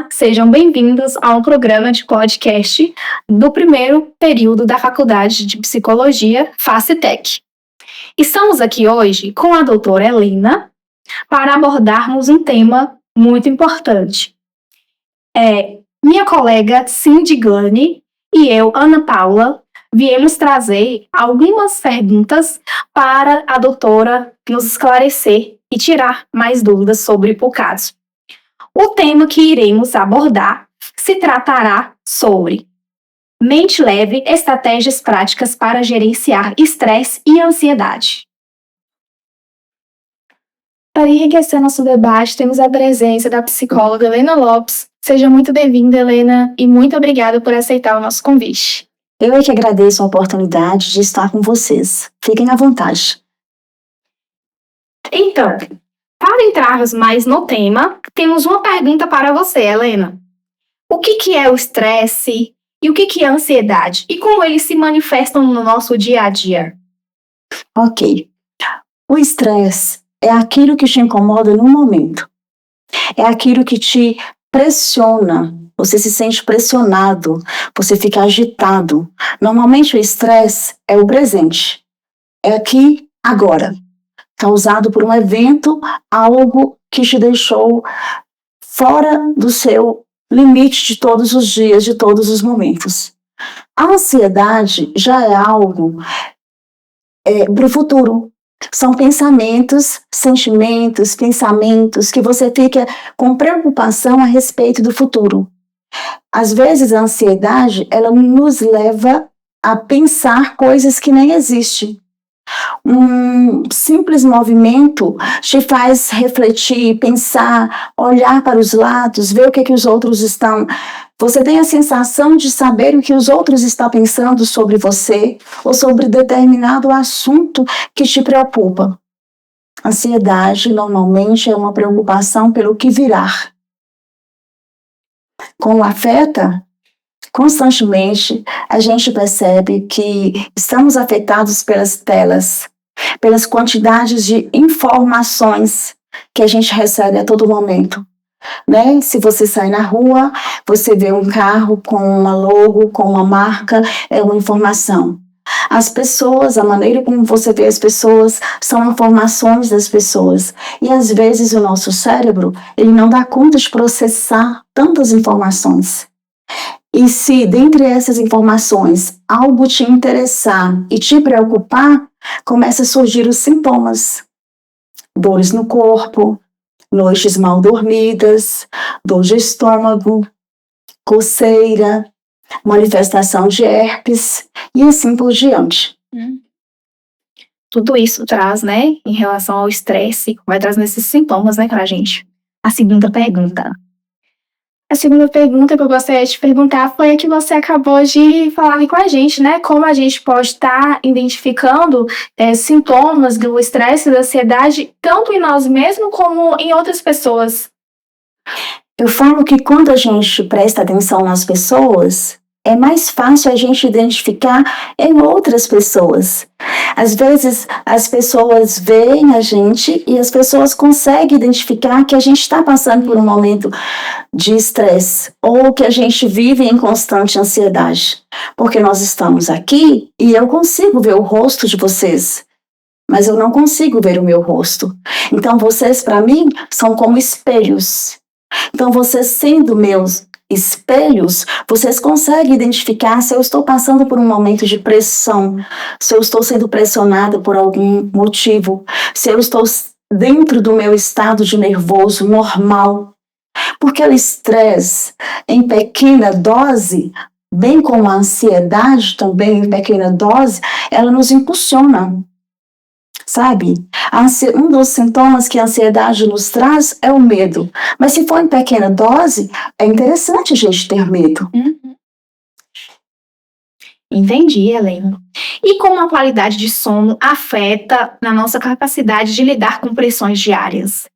Olá, sejam bem-vindos ao programa de podcast do primeiro período da Faculdade de Psicologia FACETEC. Estamos aqui hoje com a doutora Helena para abordarmos um tema muito importante. Minha colega Cindy Glane e eu, Ana Paula, viemos trazer algumas perguntas para a doutora nos esclarecer e tirar mais dúvidas sobre o caso. O tema que iremos abordar se tratará sobre mente leve, estratégias práticas para gerenciar estresse e ansiedade. Para enriquecer nosso debate, temos a presença da psicóloga Helena Lopes. Seja muito bem-vinda, Helena, e muito obrigada por aceitar o nosso convite. Eu é que agradeço a oportunidade de estar com vocês. Fiquem à vontade. Então, para entrarmos mais no tema, temos uma pergunta para você, Helena. O que é o estresse e o que é a ansiedade? E como eles se manifestam no nosso dia a dia? Ok. O estresse é aquilo que te incomoda no momento. É aquilo que te pressiona. Você se sente pressionado. Você fica agitado. Normalmente o estresse é o presente. É aqui, agora. Causado por um evento, algo que te deixou fora do seu limite de todos os dias, de todos os momentos. A ansiedade já é algo para o futuro. São pensamentos, sentimentos, pensamentos que você fica com preocupação a respeito do futuro. Às vezes a ansiedade, ela nos leva a pensar coisas que nem existem. Um simples movimento te faz refletir, pensar, olhar para os lados, ver o que os outros estão. Você tem a sensação de saber o que os outros estão pensando sobre você ou sobre determinado assunto que te preocupa. Ansiedade normalmente é uma preocupação pelo que virá. Como afeta, constantemente a gente percebe que estamos afetados pelas telas, pelas quantidades de informações que a gente recebe a todo momento. Né? Se você sai na rua, você vê um carro com uma logo, com uma marca, é uma informação. As pessoas, a maneira como você vê as pessoas, são informações das pessoas. E às vezes o nosso cérebro, ele não dá conta de processar tantas informações. E se, dentre essas informações, algo te interessar e te preocupar, começa a surgir os sintomas. Dores no corpo, noites mal dormidas, dor de estômago, coceira, manifestação de herpes e assim por diante. Tudo isso traz, né, em relação ao estresse, vai trazendo esses sintomas, né, pra gente. A segunda pergunta que eu gostaria de te perguntar foi a que você acabou de falar aqui com a gente, né? Como a gente pode estar identificando sintomas do estresse e da ansiedade, tanto em nós mesmos como em outras pessoas. Eu falo que quando a gente presta atenção nas pessoas, é mais fácil a gente identificar em outras pessoas. Às vezes, as pessoas veem a gente e as pessoas conseguem identificar que a gente está passando por um momento de estresse ou que a gente vive em constante ansiedade. Porque nós estamos aqui e eu consigo ver o rosto de vocês, mas eu não consigo ver o meu rosto. Então, vocês, para mim, são como espelhos. Então, vocês sendo meus espelhos, vocês conseguem identificar se eu estou passando por um momento de pressão, se eu estou sendo pressionada por algum motivo, se eu estou dentro do meu estado de nervoso normal. Porque o estresse em pequena dose, bem como a ansiedade também em pequena dose, ela nos impulsiona. Sabe? Um dos sintomas que a ansiedade nos traz é o medo. Mas se for em pequena dose, é interessante a gente ter medo. Entendi, Helena. E como a qualidade de sono afeta na nossa capacidade de lidar com pressões diárias?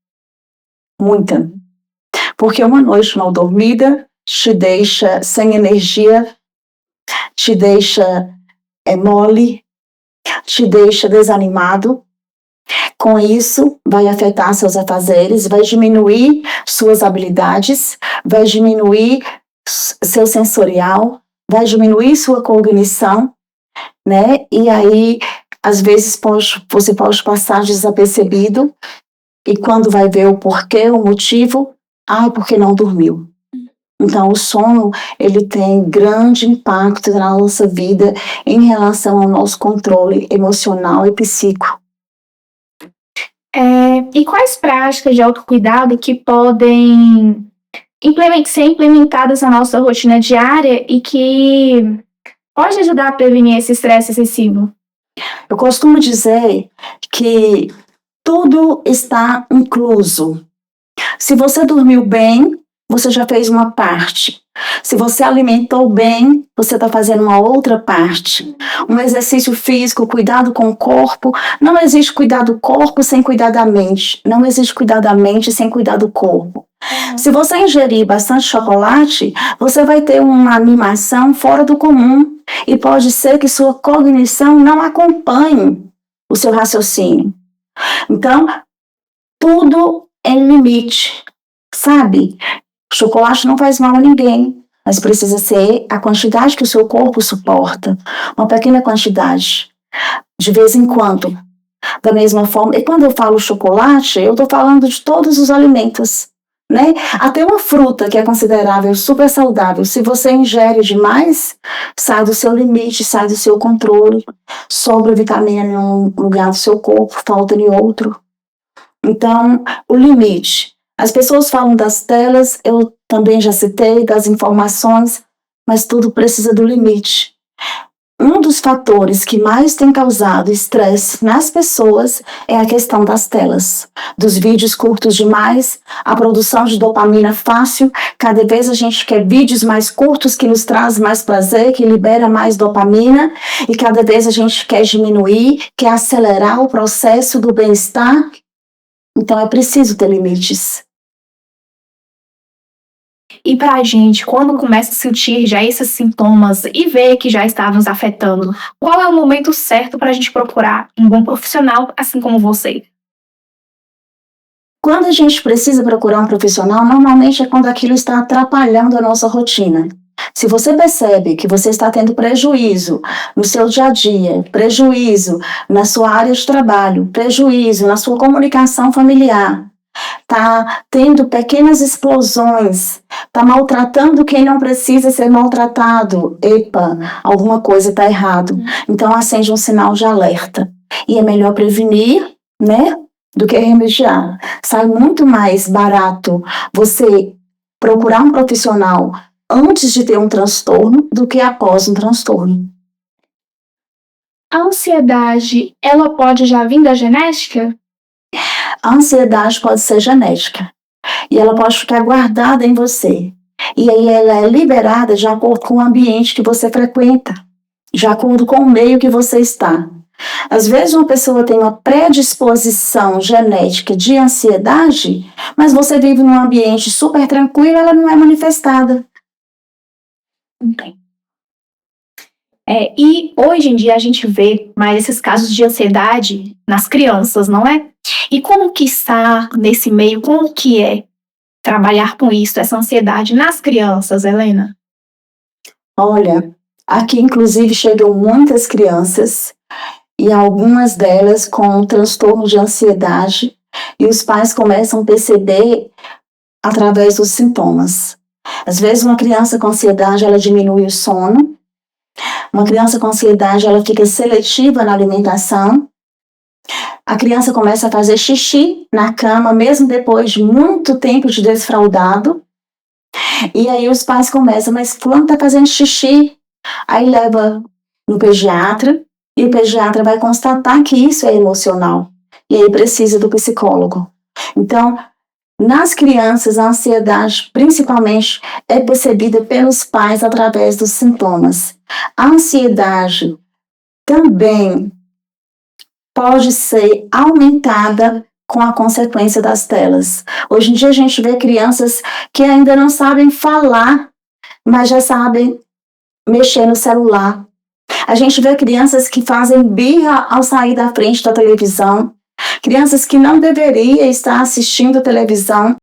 Muita. Porque uma noite mal dormida te deixa sem energia, te deixa mole, te deixa desanimado. Com isso, vai afetar seus afazeres, vai diminuir suas habilidades, vai diminuir seu sensorial, vai diminuir sua cognição, né? E aí, às vezes, você pode passar desapercebido e quando vai ver o porquê, o motivo, porque não dormiu. Então, o sono, ele tem grande impacto na nossa vida em relação ao nosso controle emocional e psíquico. E quais práticas de autocuidado que podem ser implementadas na nossa rotina diária e que pode ajudar a prevenir esse estresse excessivo? Eu costumo dizer que tudo está incluso. Se você dormiu bem, você já fez uma parte. Se você alimentou bem, você está fazendo uma outra parte. Um exercício físico, cuidado com o corpo. Não existe cuidar do corpo sem cuidar da mente. Não existe cuidar da mente sem cuidar do corpo. Se você ingerir bastante chocolate, você vai ter uma animação fora do comum. E pode ser que sua cognição não acompanhe o seu raciocínio. Então, tudo em limite, sabe? Chocolate não faz mal a ninguém, mas precisa ser a quantidade que o seu corpo suporta. Uma pequena quantidade, de vez em quando. Da mesma forma, e quando eu falo chocolate, eu estou falando de todos os alimentos, né? Até uma fruta que é considerável super saudável, se você ingere demais, sai do seu limite, sai do seu controle, sobra vitamina em um lugar do seu corpo, falta em outro. Então, o limite. As pessoas falam das telas, eu também já citei, das informações, mas tudo precisa do limite. Um dos fatores que mais tem causado estresse nas pessoas é a questão das telas, dos vídeos curtos demais, a produção de dopamina fácil. Cada vez a gente quer vídeos mais curtos que nos traz mais prazer, que libera mais dopamina, e cada vez a gente quer diminuir, quer acelerar o processo do bem-estar. Então é preciso ter limites. E para a gente, quando começa a sentir já esses sintomas e ver que já está nos afetando, qual é o momento certo para a gente procurar um bom profissional, assim como você? Quando a gente precisa procurar um profissional, normalmente é quando aquilo está atrapalhando a nossa rotina. Se você percebe que você está tendo prejuízo no seu dia a dia, prejuízo na sua área de trabalho, prejuízo na sua comunicação familiar, está tendo pequenas explosões, está maltratando quem não precisa ser maltratado, alguma coisa está errado. Então acende um sinal de alerta. E é melhor prevenir, né, do que remediar. Sai muito mais barato você procurar um profissional antes de ter um transtorno do que após um transtorno. A ansiedade, ela pode já vir da genética? A ansiedade pode ser genética e ela pode ficar guardada em você. E aí ela é liberada de acordo com o ambiente que você frequenta, de acordo com o meio que você está. Às vezes uma pessoa tem uma predisposição genética de ansiedade, mas você vive num ambiente super tranquilo, ela não é manifestada. E hoje em dia a gente vê mais esses casos de ansiedade nas crianças, não é? E como que está nesse meio, como que é trabalhar com isso, essa ansiedade nas crianças, Helena? Olha, aqui inclusive chegam muitas crianças e algumas delas com transtorno de ansiedade e os pais começam a perceber através dos sintomas. Às vezes uma criança com ansiedade, ela diminui o sono. Uma criança com ansiedade, ela fica seletiva na alimentação. A criança começa a fazer xixi na cama, mesmo depois de muito tempo de desfraldado. E aí os pais começam, mas fulano está fazendo xixi. Aí leva no pediatra, e o pediatra vai constatar que isso é emocional. E aí precisa do psicólogo. Então, nas crianças, a ansiedade, principalmente, é percebida pelos pais através dos sintomas. A ansiedade também pode ser aumentada com a consequência das telas. Hoje em dia a gente vê crianças que ainda não sabem falar, mas já sabem mexer no celular. A gente vê crianças que fazem birra ao sair da frente da televisão. Crianças que não deveriam estar assistindo televisão